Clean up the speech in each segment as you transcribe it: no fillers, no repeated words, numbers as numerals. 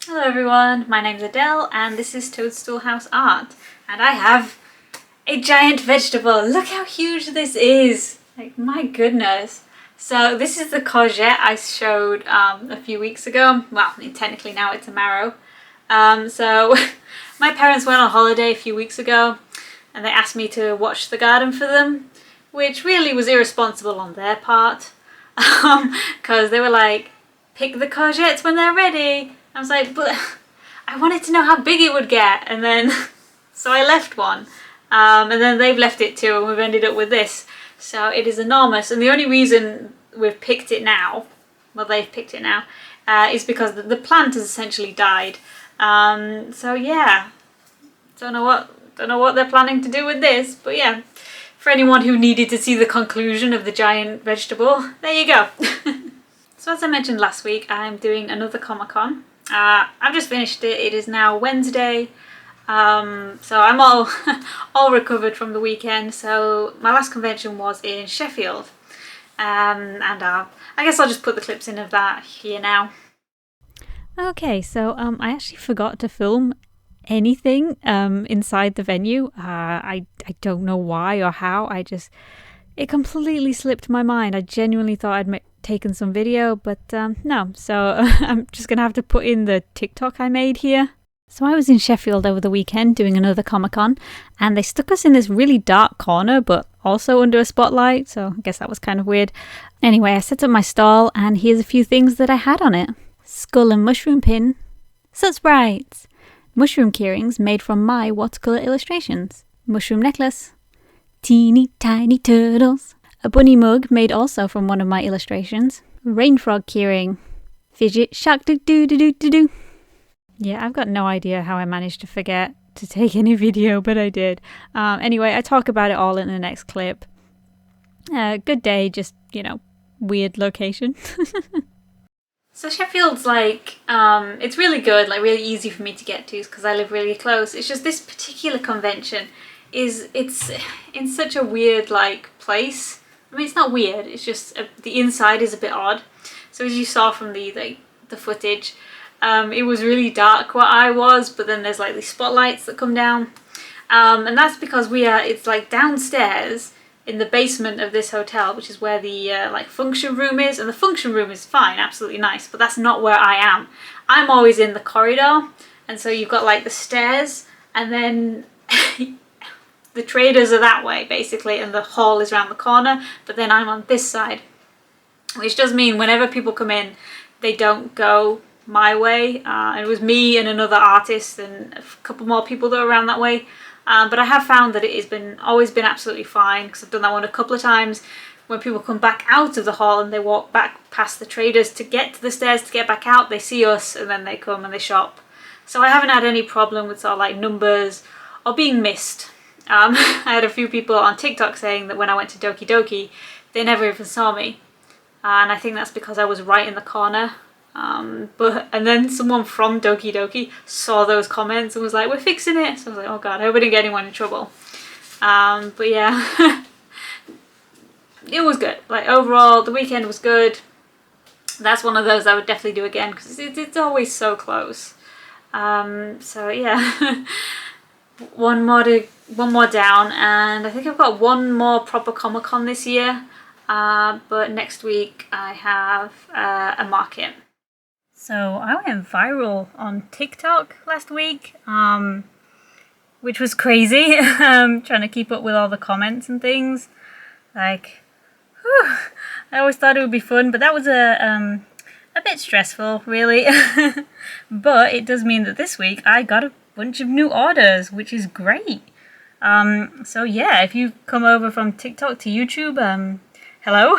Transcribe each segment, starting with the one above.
Hello everyone, my name's Adele and this is Toadstool House Art, and I have a giant vegetable. Look how huge this is! Like, my goodness. So this is the courgette I showed a few weeks ago. Well, I mean, technically now it's a marrow. So my parents went on holiday a few weeks ago and they asked me to watch the garden for them, which really was irresponsible on their part, because they were like, pick the courgettes when they're ready. I was like, but I wanted to know how big it would get, and then so I left one, and then they've left it too, and we've ended up with this. So it is enormous, and the only reason we've picked it now, well, they've picked it now, is because the plant has essentially died. So yeah, don't know what they're planning to do with this, but yeah, for anyone who needed to see the conclusion of the giant vegetable, there you go. So as I mentioned last week, I'm doing another comicon. I've just finished it. It is now Wednesday, so I'm all recovered from the weekend. So my last convention was in Sheffield, and I guess I'll just put the clips in of that here now. Okay, so I actually forgot to film anything inside the venue. I don't know why or how. It completely slipped my mind. I genuinely thought I'd taken some video, but no. So I'm just gonna have to put in the TikTok I made here. So I was in Sheffield over the weekend doing another Comic-Con, and they stuck us in this really dark corner, but also under a spotlight, so I guess that was kind of weird. Anyway, I set up my stall, and here's a few things that I had on it. Skull and mushroom pin, Such Sprites, mushroom keyrings made from my watercolour illustrations, mushroom necklace, teeny tiny turtles, a bunny mug made also from one of my illustrations, rain frog keyring, fidget shark do do do do do do. Yeah, I've got no idea how I managed to forget to take any video, but I did. Anyway, I talk about it all in the next clip. Good day, just, weird location. So Sheffield's like, it's really good, like really easy for me to get to because I live really close. It's just this particular convention it's in such a weird like place. I mean, it's not weird, it's just the inside is a bit odd. So as you saw from the footage, it was really dark where I was, but then there's like these spotlights that come down, and that's because it's like downstairs in the basement of this hotel, which is where the like function room is, and the function room is fine, absolutely nice, but that's not where I am. I'm always in the corridor, and so you've got like the stairs, and then the traders are that way basically, and the hall is around the corner, but then I'm on this side, which does mean whenever people come in, they don't go my way. It was me and another artist and a couple more people that are around that way. But I have found that it has always been absolutely fine, because I've done that one a couple of times when people come back out of the hall and they walk back past the traders to get to the stairs to get back out, they see us and then they come and they shop. So I haven't had any problem with sort of like numbers or being missed. I had a few people on TikTok saying that when I went to Doki Doki, they never even saw me. And I think that's because I was right in the corner. And then someone from Doki Doki saw those comments and was like, we're fixing it. So I was like, oh god, I hope I didn't get anyone in trouble. But yeah, it was good. Like overall, the weekend was good. That's one of those I would definitely do again because it's always so close. So yeah, one more down, and I think I've got one more proper Comic-Con this year. But next week I have a market. So I went viral on TikTok last week, which was crazy. Trying to keep up with all the comments and things. Like, whew, I always thought it would be fun, but that was a bit stressful, really. But it does mean that this week I got a bunch of new orders, which is great. So yeah, if you come over from TikTok to YouTube, hello.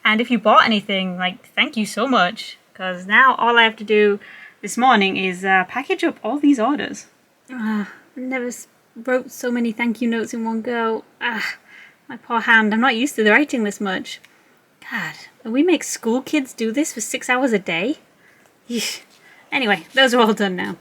And if you bought anything, like, thank you so much. Because now all I have to do this morning is package up all these orders. I never wrote so many thank you notes in one go. My poor hand. I'm not used to writing this much. God, we make school kids do this for 6 hours a day? Yeesh. Anyway, those are all done now.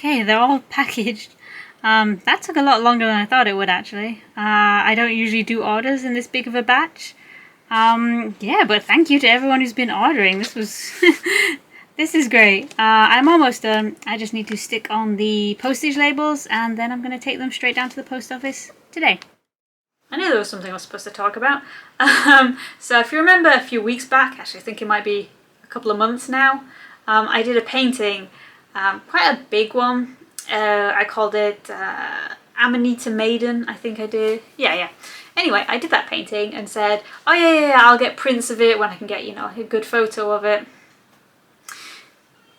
Okay, they're all packaged. That took a lot longer than I thought it would actually. I don't usually do orders in this big of a batch. Yeah, but thank you to everyone who's been ordering. This was this is great. I'm almost done. I just need to stick on the postage labels and then I'm going to take them straight down to the post office today. I knew there was something I was supposed to talk about. So if you remember a few weeks back, actually I think it might be a couple of months now, I did a painting, quite a big one. I called it Amanita Maiden, I think I did. Yeah. Anyway, I did that painting and said, oh yeah, I'll get prints of it when I can get, you know, a good photo of it.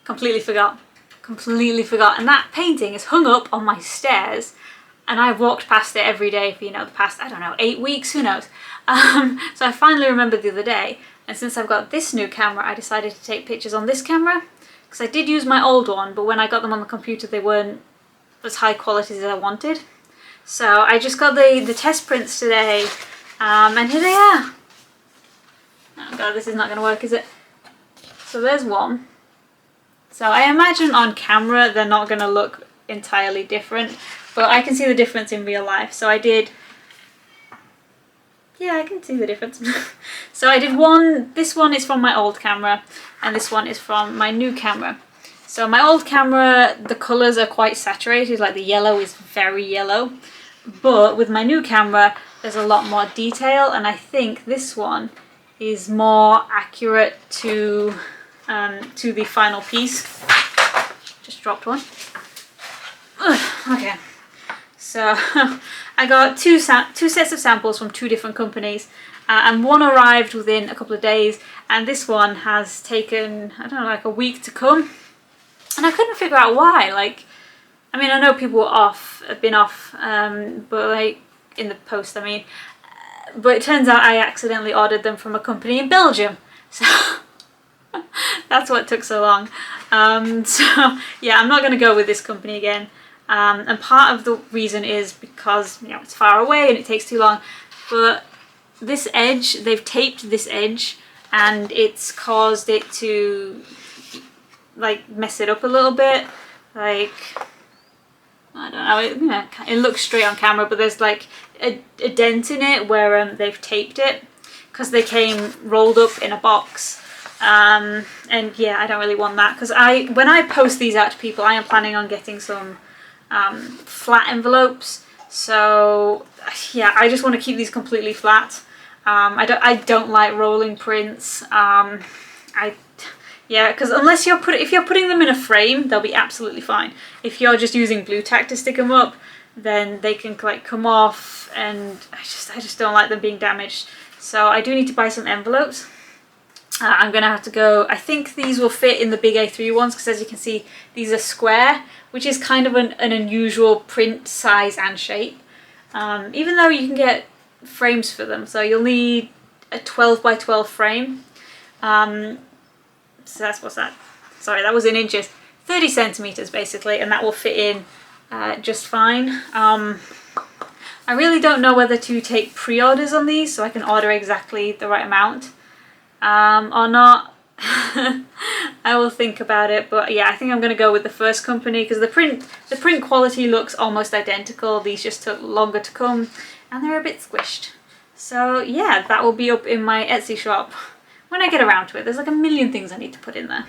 Completely forgot. And that painting is hung up on my stairs and I've walked past it every day for, you know, the past, I don't know, 8 weeks, who knows. So I finally remembered the other day, and since I've got this new camera, I decided to take pictures on this camera, because I did use my old one, but when I got them on the computer they weren't as high quality as I wanted. So I just got the test prints today, and here they are. Oh god, this is not going to work, is it? So there's one. So I imagine on camera they're not going to look entirely different, but I can see the difference in real life. So I did... Yeah, I can see the difference. So I did one, this one is from my old camera, and this one is from my new camera. So my old camera, the colours are quite saturated, like the yellow is very yellow. But with my new camera, there's a lot more detail, and I think this one is more accurate to the final piece. Just dropped one. Okay. So I got two sets of samples from 2 different companies, and one arrived within a couple of days, and this one has taken, I don't know, like a week to come. And I couldn't figure out why. Like, I mean, I know people were have been off, but like in the post, I mean, but it turns out I accidentally ordered them from a company in Belgium, so that's what took so long. So yeah, I'm not going to go with this company again. And part of the reason is because, you know, it's far away and it takes too long. But this edge, they've taped this edge, and it's caused it to like mess it up a little bit. Like, I don't know, you know, it looks straight on camera, but there's like a dent in it where they've taped it because they came rolled up in a box. And yeah, I don't really want that, because when I post these out to people, I am planning on getting some flat envelopes. So yeah, I just want to keep these completely flat. I don't like rolling prints. Yeah, because unless if you're putting them in a frame, they'll be absolutely fine. If you're just using blue tack to stick them up, then they can like come off, and I just don't like them being damaged. So I do need to buy some envelopes. I'm gonna have to go. I think these will fit in the big A3 ones, because as you can see, these are square, which is kind of an unusual print size and shape. Even though you can get frames for them, so you'll need a 12 by 12 frame. So that's, what's that? Sorry, that was in inches. 30 centimeters basically, and that will fit in just fine. I really don't know whether to take pre-orders on these so I can order exactly the right amount or not. I will think about it, but yeah, I think I'm going to go with the first company, because the print quality looks almost identical. These just took longer to come and they're a bit squished. So yeah, that will be up in my Etsy shop when I get around to it. There's like a million things I need to put in there.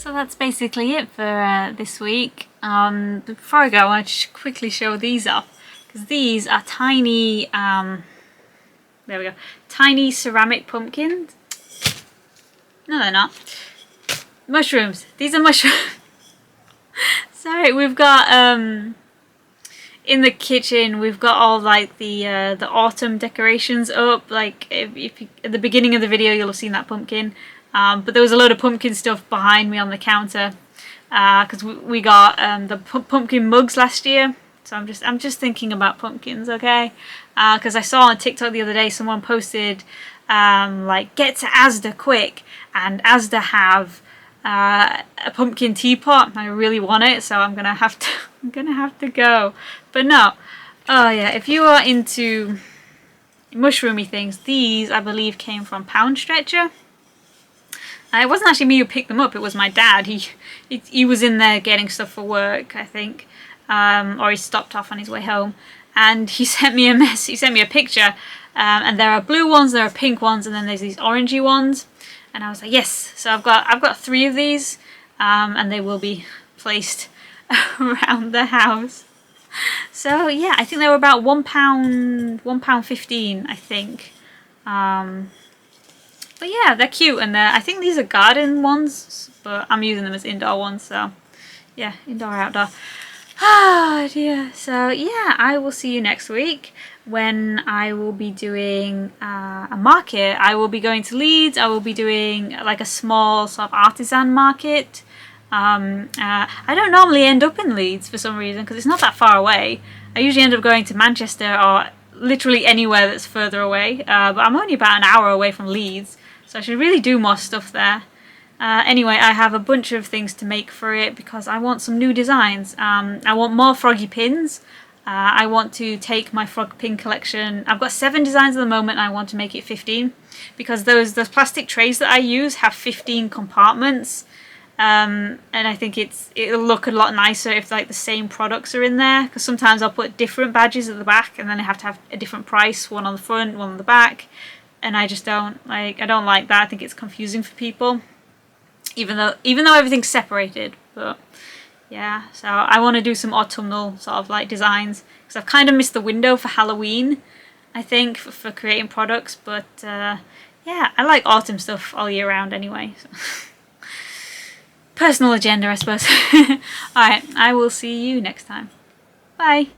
So that's basically it for this week. Before I go, I want to quickly show these off, because these are tiny, there we go, tiny ceramic pumpkins. No, they're not. Mushrooms. These are mushrooms. Sorry, we've got, in the kitchen, we've got all like the autumn decorations up. Like if you, at the beginning of the video, you'll have seen that pumpkin. But there was a load of pumpkin stuff behind me on the counter, because we got the pumpkin mugs last year. So I'm just thinking about pumpkins, okay? Because I saw on TikTok the other day someone posted like, get to Asda quick, and Asda have a pumpkin teapot. I really want it, so I'm gonna have to go. But no, oh yeah, if you are into mushroomy things, these I believe came from Pound Stretcher. It wasn't actually me who picked them up, it was my dad. He was in there getting stuff for work, I think, or he stopped off on his way home, and he sent me a picture, and there are blue ones, there are pink ones, and then there's these orangey ones, and I was like, yes. So I've got 3 of these, and they will be placed around the house. So yeah, I think they were about £1.15, I think. But yeah, they're cute, and I think these are garden ones, but I'm using them as indoor ones, so yeah, indoor, outdoor. Ah dear. So yeah, I will see you next week when I will be doing a market. I will be going to Leeds. I will be doing like a small sort of artisan market. I don't normally end up in Leeds for some reason, because it's not that far away. I usually end up going to Manchester or literally anywhere that's further away, but I'm only about an hour away from Leeds, so I should really do more stuff there. Anyway, I have a bunch of things to make for it because I want some new designs. I want more froggy pins. I want to take my frog pin collection. I've got 7 designs at the moment, and I want to make it 15, because those plastic trays that I use have 15 compartments. And I think it'll look a lot nicer if like the same products are in there, because sometimes I'll put different badges at the back and then I have to have a different price, one on the front, one on the back, and I just don't like that. I think it's confusing for people, even though everything's separated. But yeah, so I want to do some autumnal sort of like designs, because I've kind of missed the window for Halloween, I think, for creating products. But yeah, I like autumn stuff all year round anyway, so. Personal agenda, I suppose. Alright, I will see you next time. Bye.